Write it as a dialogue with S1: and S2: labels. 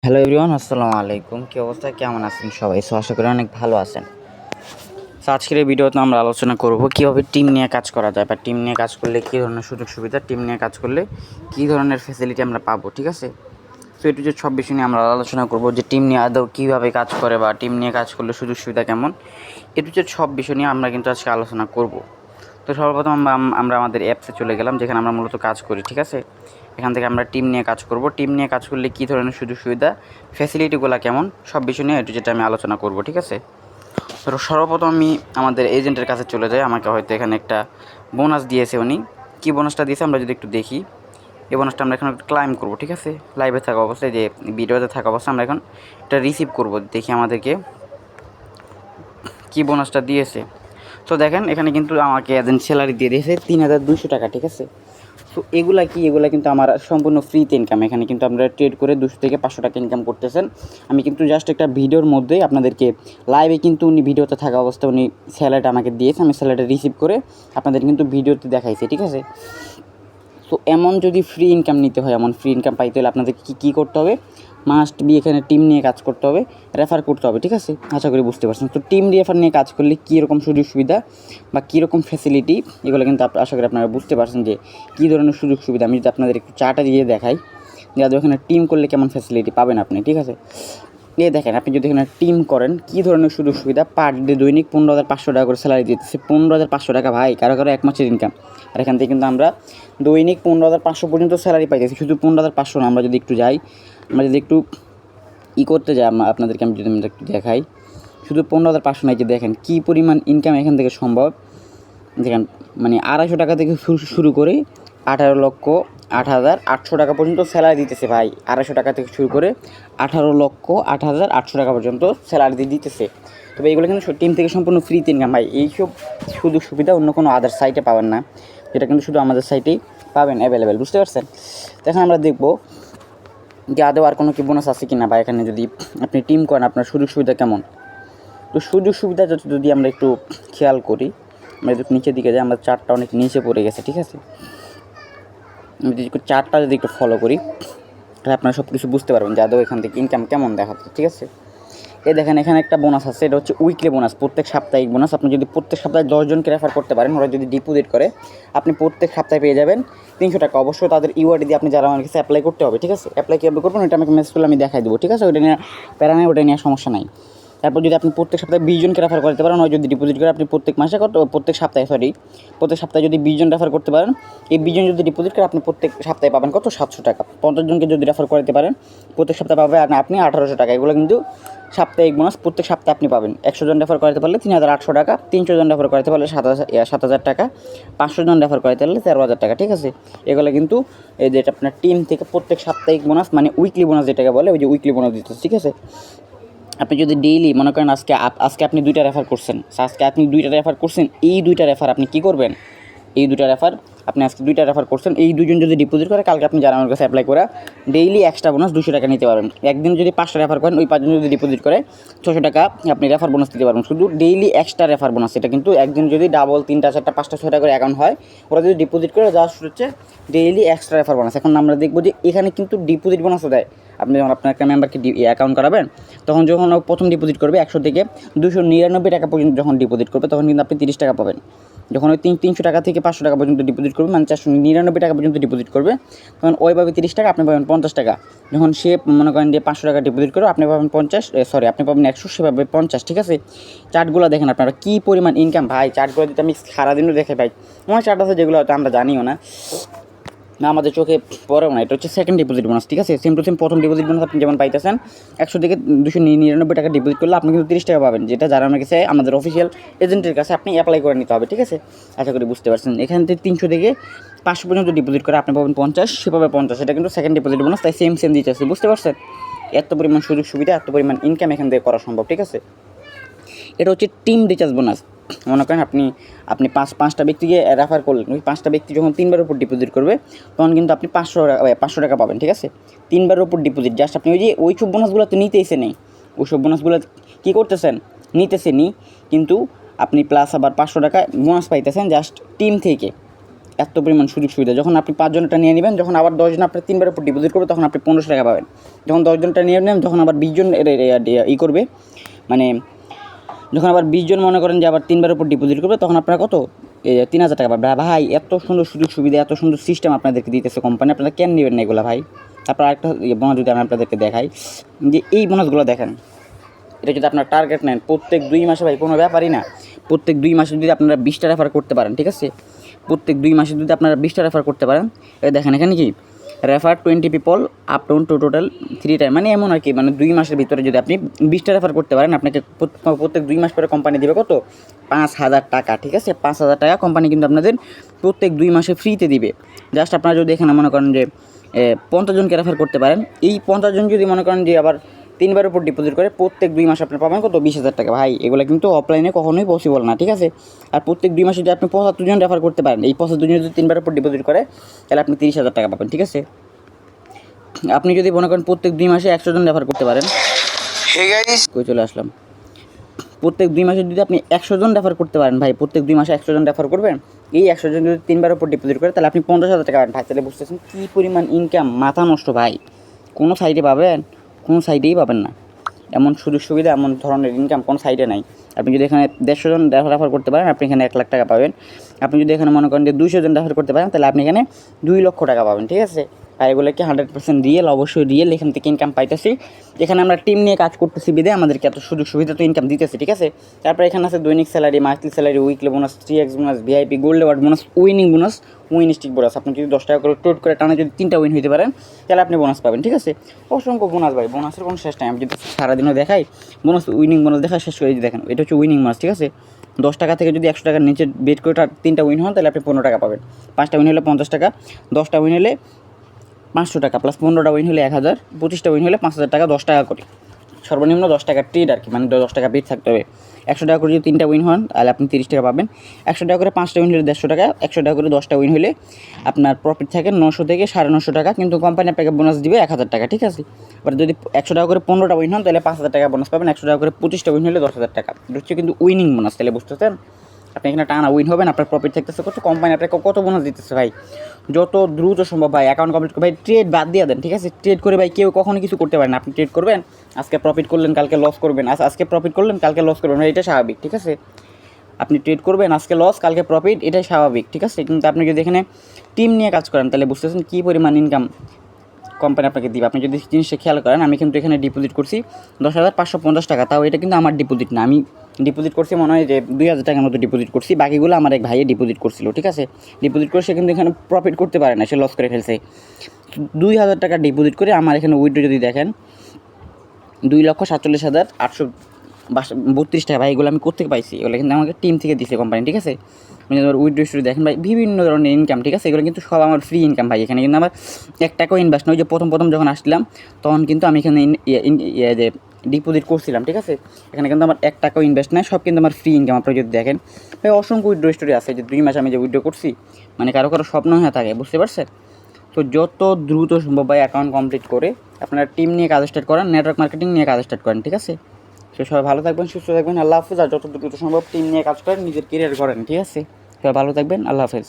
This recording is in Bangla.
S1: হ্যালো এভরিওয়ান, আসসালামু আলাইকুম। কী অবস্থা, কেমন আছেন সবাই? আশা করি অনেক ভালো আছেন। আজকের এই ভিডিওতে আমরা আলোচনা করব কীভাবে টিম নিয়ে কাজ করা যায়, বা টিম নিয়ে কাজ করলে কী ধরনের সুযোগ সুবিধা, টিম নিয়ে কাজ করলে কী ধরনের ফ্যাসিলিটি আমরা পাবো, ঠিক আছে? সো এটু যে সব বিষয় নিয়ে আমরা আলোচনা করব, যে টিম নিয়ে আদৌ কীভাবে কাজ করে বা টিম নিয়ে কাজ করলে সুযোগ সুবিধা কেমন, এটু যে সব বিষয় নিয়ে আমরা কিন্তু আজকে আলোচনা করব। তো সর্বপ্রথম আমরা আমাদের অ্যাপসে চলে গেলাম, যেখানে আমরা মূলত কাজ করি, ঠিক আছে? এখান থেকে আমরা টিম নিয়ে কাজ করব। টিম নিয়ে কাজ করলে কী ধরনের সুযোগ সুবিধা, ফ্যাসিলিটিগুলো কেমন, সব বিষয় নিয়ে এটু যেটা আমি আলোচনা করব, ঠিক আছে? তো সর্বপ্রথম আমি আমাদের এজেন্টের কাছে চলে যাই। আমাকে হয়তো এখানে একটা বোনাস দিয়েছে উনি। কী বোনাসটা দিয়েছে আমরা যদি একটু দেখি। এই বোনাসটা আমরা এখন একটু ক্লাইম করব, ঠিক আছে? লাইভে থাকা অবস্থায়, যে ভিডিওতে থাকা অবস্থায় আমরা এখন এটা রিসিভ করব। দেখি আমাদেরকে কী বোনাসটা দিয়েছে। তো দেখেন, এখানে কিন্তু আমাকে এজেন্ট স্যালারি দিয়ে দিয়েছে ৩,২০০ টাকা, ঠিক আছে? তো এগুলা কিন্তু আমার সম্পূর্ণ ফ্রিতে ইনকাম। এখানে কিন্তু আপনারা ট্রেড করে 200 থেকে 500 টাকা ইনকাম করতেছেন। আমি কিন্তু জাস্ট একটা ভিডিওর মধ্যেই আপনাদেরকে লাইভে কিন্তু উনি ভিডিওতে থাকা অবস্থায় উনি স্যালারিটা আমাকে দিয়েছে। আমি স্যালারিটা রিসিভ করে আপনাদের কিন্তু ভিডিওতে দেখাইছি, ঠিক আছে? তো এমন যদি ফ্রি ইনকাম নিতে হয়, এমন ফ্রি ইনকাম পাইতে হলে আপনাদের কী করতে হবে? মাস্ট বি এখানে টিম নিয়ে কাজ করতে হবে, রেফার করতে হবে, ঠিক আছে? আশা করি বুঝতে পারছেন। তো টিম রেফার নিয়ে কাজ করলে কীরকম সুযোগ সুবিধা বা কীরকম ফ্যাসিলিটি, এগুলো কিন্তু আশা করি আপনারা বুঝতে পারছেন যে কী ধরনের সুযোগ সুবিধা। আমি যদি আপনাদের একটু চার্টটা দিয়ে দেখাই, যে ওখানে টিম করলে কেমন ফ্যাসিলিটি পাবেন আপনি, ঠিক আছে? দেখেন, আপনি যদি এখানে টিম করেন কী ধরনের সুযোগ সুবিধা। পার ডে দৈনিক 15,500 টাকা করে স্যালারি দিতেছে। 15,500 টাকা ভাই, কারো এক মাসের ইনকাম। আর এখান থেকে কিন্তু আমরা দৈনিক 15,500 পর্যন্ত স্যালারি পাইতেছি। শুধু 15,500 না, আমরা যদি একটু যাই, আমরা যদি একটু করতে যাই, আপনাদেরকে আমি যদি একটু দেখাই, শুধু 15,500 নাই, যে দেখেন কী পরিমাণ ইনকাম এখান থেকে সম্ভব। দেখেন, মানে 250 টাকা থেকে শুরু করে 18,08,800 টাকা পর্যন্ত স্যালারি দিতেছে ভাই। 250 টাকা থেকে শুরু করে 18,08,800 টাকা পর্যন্ত স্যালারি দিতেছে। তবে এগুলো কিন্তু টিম থেকে সম্পূর্ণ ফ্রিতে ইনকাম ভাই। এইসব সুযোগ সুবিধা অন্য কোনো আদার সাইটে পাবেন না, যেটা কিন্তু শুধু আমাদের সাইটেই পাবেন অ্যাভেলেবেল, বুঝতে পারছেন? এখন আমরা দেখবো যে আদৌ আর কোনো কি বোনাস আছে কি না, বা এখানে যদি আপনি টিম করেন আপনার সুযোগ সুবিধা কেমন। তো সুযোগ সুবিধা যদি আমরা একটু খেয়াল করি, আমরা যদি নিচের দিকে যাই, আমরা চার্টটা অনেক নিচে পড়ে গেছে, ঠিক আছে? আমি যদি চার্টটা যদি একটু ফলো করি, তাহলে আপনারা সব কিছু বুঝতে পারবেন যে আদৌ এখান থেকে ইনকাম কেমন দেখাচ্ছে, ঠিক আছে? দেখেন, এখানে একটা বোনাস আছে, এটা হচ্ছে উইকলি বোনাস, প্রত্যেক সাপ্তাহিক বোনাস। আপনি যদি প্রত্যেক সপ্তাহে 10 জনকে রেফার করতে পারেন, ওরা যদি ডিপোজিট করে, আপনি প্রত্যেক সপ্তাহে পেয়ে যাবেন 300 টাকা। অবশ্যই তাদের ইউআইডি দিয়ে আপনি যারা আমার কাছে অ্যাপ্লাই করতে হবে, ঠিক আছে? অ্যাপ্লাই কীভাবে করবেন ওইটা আমাকে মেসেজ করলে আমি দেখাই দেবো, ঠিক আছে? ওইটা নিয়ে প্যারা নেই, ওটা নিয়ে সমস্যা নাই। তারপর যদি আপনি প্রত্যেক সপ্তাহে 20 জনকে রেফার করতে পারেন, ওই যদি ডিপোজিট করে আপনি প্রত্যেক সপ্তাহে যদি 20 জন রেফার করতে পারেন, এই 20 জন যদি ডিপোজিট করে আপনি প্রত্যেক সপ্তাহে পাবেন কত? 700 টাকা। 50 জনকে যদি রেফার করতে পারেন, প্রত্যেক সপ্তাহে পাবেন আপনি 1800 টাকা। এগুলো কিন্তু সাপ্তাহিক বোনাস, প্রত্যেক সপ্তাহে আপনি পাবেন। 100 জন রেফার করাতে পারলে 3,800 টাকা, 300 জন রেফার করাতে পারলে 7,000 টাকা, 500 জন রেফার করাতে পারলে 13,000 টাকা, ঠিক আছে? এগুলো কিন্তু এই যেটা আপনার টিম থেকে প্রত্যেক সাপ্তাহিক বোনাস, মানে উইকলি বোনাস যেটাকে বলে, ওই যে উইকলি বোনাস দিতেছে, ঠিক আছে? আপনি যদি ডেইলি মনে করেন আজকে আপনি 2টা রেফার করছেন, এই 2টা রেফার আপনি কী করবেন? এই 2টা রেফার আপনি আজকে 2টা রেফার করছেন, এই 2জন যদি ডিপোজিট করে, কালকে আপনি যারা আমার কাছে অ্যাপ্লাই করা ডেইলি এক্সট্রা বোনাস 200 টাকা নিতে পারবেন। একদিন যদি 5টা রেফার করেন, ওই 5জন যদি ডিপোজিট করে 600 টাকা আপনি রেফার বোনাস দিতে পারবেন, শুধু ডেইলি এক্সট্রা রেফার বোনাস। এটা কিন্তু একদিন যদি ডাবল 3টা 4টা 5টা 6টা করে অ্যাকাউন্ট হয়, ওরা যদি ডিপোজিট করে, জাস্ট হচ্ছে ডেইলি এক্সট্রা রেফার বোনাস। এখন আমরা দেখবো যে এখানে কিন্তু ডিপোজিট বোনাসও দেয়। আপনি যখন আপনার একটা মেম্বারকে অ্যাকাউন্ট করাবেন, তখন যখন ও প্রথম ডিপোজিট করবে 100 থেকে 299 টাকা পর্যন্ত যখন ডিপোজিট করবে, তখন কিন্তু আপনি 30 টাকা পাবেন। যখন ওই 300 টাকা থেকে 500 টাকা পর্যন্ত ডিপোজিট করবে, মানে 499 টাকা পর্যন্ত ডিপোজিট করবে, তখন ওইভাবে 30 টাকা, আপনি পাবেন 50 টাকা। যখন সে মনে করেন যে 500 টাকা ডিপোজিট করবে, আপনি পাবেন 100, সে পাবে 50, ঠিক আছে? চার্টগুলো দেখেন আপনারা কী পরিমাণ ইনকাম ভাই। চার্টগুলো যদি আমি সারাদিনও দেখে ভাই, অনেক চার্ট আছে যেগুলো হয়তো আমরা জানিও না, আমাদের চোখে পড়েও না। এটা হচ্ছে সেকেন্ড ডিপোজিট বোনাস, ঠিক আছে? সেম টু সেম প্রথম ডিপোজিট বোনাস আপনি যেমন পাইতেছেন 100 থেকে 299 টাকা ডিপোজিট করলে আপনি কিন্তু 30 টাকা পাবেন, যেটা যারা আমার কাছে আমাদের অফিসিয়াল এজেন্টের কাছে আপনি অ্যাপ্লাই করে নিতে হবে, ঠিক আছে? আশা করি বুঝতে পারছেন। এখান থেকে 300 থেকে 500 পর্যন্ত ডিপোজিট করে আপনি পাবেন 50, সে পাবে 50। এটা কিন্তু সেকেন্ড ডিপোজিট বোনাস, তাই সেম দিতে আছে, বুঝতে পারছেন? এত পরিমাণ সুযোগ সুবিধা, এত পরিমাণ ইনকাম এখান থেকে করা সম্ভব, ঠিক আছে? এটা হচ্ছে টিম রিচার্জ বোনাস। মনে করেন আপনি পাঁচটা ব্যক্তিকে রেফার করলেন, ওই 5টা ব্যক্তি যখন 3বার উপর ডিপোজিট করবে, তখন কিন্তু আপনি 500 টাকা পাবেন, ঠিক আছে? 3বার উপর ডিপোজিট, জাস্ট আপনি ওই সব বোনাসগুলো তো নিতেইছে নেই, ওই সব বোনাসগুলো কী করতেছেন? নিতেছেনই, কিন্তু আপনি প্লাস আবার 500 টাকা বোনাস পাইতেছেন জাস্ট টিম থেকে। এত পরিমাণ সুযোগ সুবিধা। যখন আপনি 5 জনেরটা নিয়ে নেবেন, যখন আবার 10 জন আপনার 3 বারের উপর ডিপোজিট করবে, তখন আপনি 1500 টাকা পাবেন। যখন 10 জনটা নিয়ে নেবেন, যখন আবার 20 জন করবে, মানে যখন আবার 20 জন মনে করেন যে আবার 3 বারের উপর ডিপোজিট করবে, তখন আপনারা কত 3000 টাকা পাবেন। ভাই এত সুন্দর সুযোগ সুবিধা, এত সুন্দর সিস্টেম আপনাদেরকে দিতেছে কোম্পানি, আপনারা কেন নেবেন না এগুলো ভাই? তারপর আরেকটা বোনাস যদি আমি আপনাদেরকে দেখাই, যে এই বোনাসগুলো দেখেন, এটা যদি আপনার টার্গেট নেন প্রত্যেক 2 মাসে, ভাই কোনো ব্যাপারই না, প্রত্যেক 2 মাসে যদি আপনারা 20টা রেফার করতে পারেন, ঠিক আছে, প্রত্যেক 2 মাসে যদি আপনারা 20টা রেফার করতে পারেন, দেখেন এখানে কি refer 20 people up down to total 3 time, মানে এমন আর কি, মানে 2 মাসের ভিতরে যদি আপনি 20টা রেফার করতে পারেন, আপনাকে প্রত্যেক 2 মাস পরে কোম্পানি দেবে কত 5000 টাকা, ঠিক আছে। 5000 টাকা কোম্পানি কিন্তু আপনাদের প্রত্যেক 2 মাসে ফ্রিতে দিবে। জাস্ট আপনারা যদি এখানে মনে করেন যে 50 জনকে রেফার করতে পারেন, এই 50 জন যদি মনে করেন যে আবার 3 বারের উপর ডিপোজিট করে, প্রত্যেক 2 মাসে আপনি পাবেন কত 20,000 টাকা। ভাই এগুলো কিন্তু অফলাইনে কখনোই পসিবল না, ঠিক আছে। আর প্রত্যেক 2 মাসে যদি আপনি 75 জন রেফার করতে পারেন, এই 75 জন যদি 3 বারের উপর ডিপোজিট করে, তাহলে আপনি 30,000 টাকা পাবেন, ঠিক আছে। আপনি যদি মনে করেন প্রত্যেক 2 মাসে 100 জন রেফার করতে পারেন, কই চলে আসলাম, প্রত্যেক 2 মাসে যদি আপনি 100 জন রেফার করতে পারেন, ভাই প্রত্যেক 2 মাসে 100 জন রেফার করবেন, এই 100 জন যদি 3 বারের উপর ডিপোজিট করে, তাহলে আপনি 50,000 টাকা পাবেন। ভাই তাহলে বুঝতেছেন কী পরিমাণ ইনকাম, মাথা নষ্ট ভাই, কোনো সাইডে পাবেন, কোনো সাইডেই পাবেন না এমন সুযোগ সুবিধা, এমন ধরনের ইনকাম কোনো সাইডে নাই। আপনি যদি এখানে 150 জন রেফার করতে পারেন, আপনি এখানে 1 লাখ টাকা পাবেন। আপনি যদি এখানে মনে করেন যে 200 জন রেফার করতে পারেন, তাহলে আপনি এখানে 2 লক্ষ টাকা পাবেন, ঠিক আছে। আর এগুলো কি 100% রিয়েল, অবশ্যই রিয়েল, এখান থেকে ইনকাম পাইতেছি। এখানে আমরা টিম নিয়ে কাজ করতেছি বিদে আমাদেরকে এত সুযোগ সুবিধা তো ইনকাম দিতেছে, ঠিক আছে। তারপর এখানে আছে দৈনিক salary, monthly salary, weekly bonus, 3x bonus, VIP, gold award bonus, winning bonus, win stick bonus. আপনি যদি 10 টাকা করে টোট করে টানা যদি 3টা উইন হইতে পারেন, তাহলে আপনি বোনাস পাবেন, ঠিক আছে। অসংখ্য বোনাস ভাই, বোনাসের কোনো শেষ নাই। আমি যদি সারাদিনও দেখাই বোনাস, উইনিং বোনাস দেখা শেষ করে, দেখেন এটা হচ্ছে উইনিং বোনাস, ঠিক আছে। 10 টাকা থেকে যদি 100 টাকার নিচে বেট করে 3টা উইন হন, তাহলে আপনি 15 টাকা পাবেন। 5টা উইন হলে 50 টাকা, 10টা উইন হলে 500 টাকা, প্লাস 15টা উইন হলে 1000, 25টা উইন হলে 5000 টাকা, 10 টাকা করে, সর্বনিম্ন 10 টাকার ট্রেড আর কি, মানে 10 টাকা বেট থাকতে হবে। 100 টাকা করে যদি 3টা উইন হন, তাহলে আপনি 30 টাকা পাবেন। 100 টাকা করে 5টা উইন হলে 150 টাকা, 100 টাকা করে 10টা উইন হলে আপনার প্রফিট থাকে 900 থেকে 950 টাকা, কিন্তু কোম্পানি আপনাকে বোনাস দিবে 1000 টাকা, ঠিক আছে। এবার যদি 100 টাকা করে 15টা উইন হন, তাহলে 5000 টাকা বোনাস পাবেন। 100 টাকা করে 25টা উইন হলে 10,000 টাকা, এটা হচ্ছে কিন্তু উইনিং বোনাস। তাহলে বুঝতেছেন আপনি এখানে টানা উইন হবেন, আপনার প্রফিট থাকতেছে কত, কোম্পানি আপনাকে কত বোনাস দিতেছে ভাই। যত দ্রুত সম্ভব ভাই অ্যাকাউন্ট কমপ্লিট করে, ভাই ট্রেড বাদ দিয়ে দেন, ঠিক আছে। ট্রেড করে ভাই কেউ কখনো কিছু করতে পারে না। আপনি ট্রেড করবেন, আজকে প্রফিট করলেন, কালকে লস করবেন, আজকে প্রফিট করলেন, কালকে লস করবেন, এটা স্বাভাবিক, ঠিক আছে। আপনি ট্রেড করবেন, আজকে লস কালকে প্রফিট, এটাই স্বাভাবিক, ঠিক আছে। কিন্তু আপনি যদি এখানে টিম নিয়ে কাজ করেন, তাহলে বুঝতেছেন কী পরিমাণ ইনকাম কোম্পানি আপনাকে দিবে। আপনি যদি জিনিসটা খেয়াল করেন, আমি কিন্তু এখানে ডিপোজিট করছি 10,550 টাকা, তাও এটা কিন্তু আমার ডিপোজিট না, আমি ডিপোজিট করছি মনে হয় যে 2000 টাকার মতো ডিপোজিট করছি, বাকিগুলো আমার এক ভাইয়ে ডিপোজিট করছিল, ঠিক আছে। ডিপোজিট করে সে কিন্তু এখানে প্রফিট করতে পারে না, সে লস করে ফেলছে। 2000 টাকা ডিপোজিট করে আমার এখানে উইথড্র যদি দেখেন 2,47,832 টাকা, ভাই এগুলো আমি কোথেকে পাইছি, এগুলো কিন্তু আমাকে টিম থেকে দিছে কোম্পানি, ঠিক আছে। মানে আমার উইথড্র স্টোরি দেখেন ভাই, বিভিন্ন ধরনের ইনকাম, ঠিক আছে। এগুলো কিন্তু সব আমার ফ্রি ইনকাম ভাই, এখানে কিন্তু আমার 1 টাকাও ইনভেস্ট নয়। যে প্রথম যখন আসলাম, তখন কিন্তু আমি এখানে যে ডিপোজিট করছিলাম, ঠিক আছে। এখানে কিন্তু আমার 1 টাকাও ইনভেস্ট নাই, সব কিন্তু আমার ফ্রি ইনকাম। আপনারা যদি দেখেন ভাই, অসংখ্য উইথড্র স্টোরি আছে, যে 2 মাস আমি যে উইথড্র করছি, মানে কারো স্বপ্ন হয়ে থাকে, বুঝতে পারছেন। তো যত দ্রুত সম্ভব ভাই অ্যাকাউন্ট কমপ্লিট করে আপনারা টিম নিয়ে কাজ স্টার্ট করেন, নেটওয়ার্ক মার্কেটিং নিয়ে কাজ স্টার্ট করেন, ঠিক আছে। তো সবাই ভালো থাকবেন, সুস্থ থাকবেন, আল্লাহ হাফেজ। আর যত দ্রুত সম্ভব টিম নিয়ে কাজ করেন, নিজের কেরিয়ার করেন, ঠিক আছে। সবাই ভালো থাকবেন, আল্লাহ হাফেজ।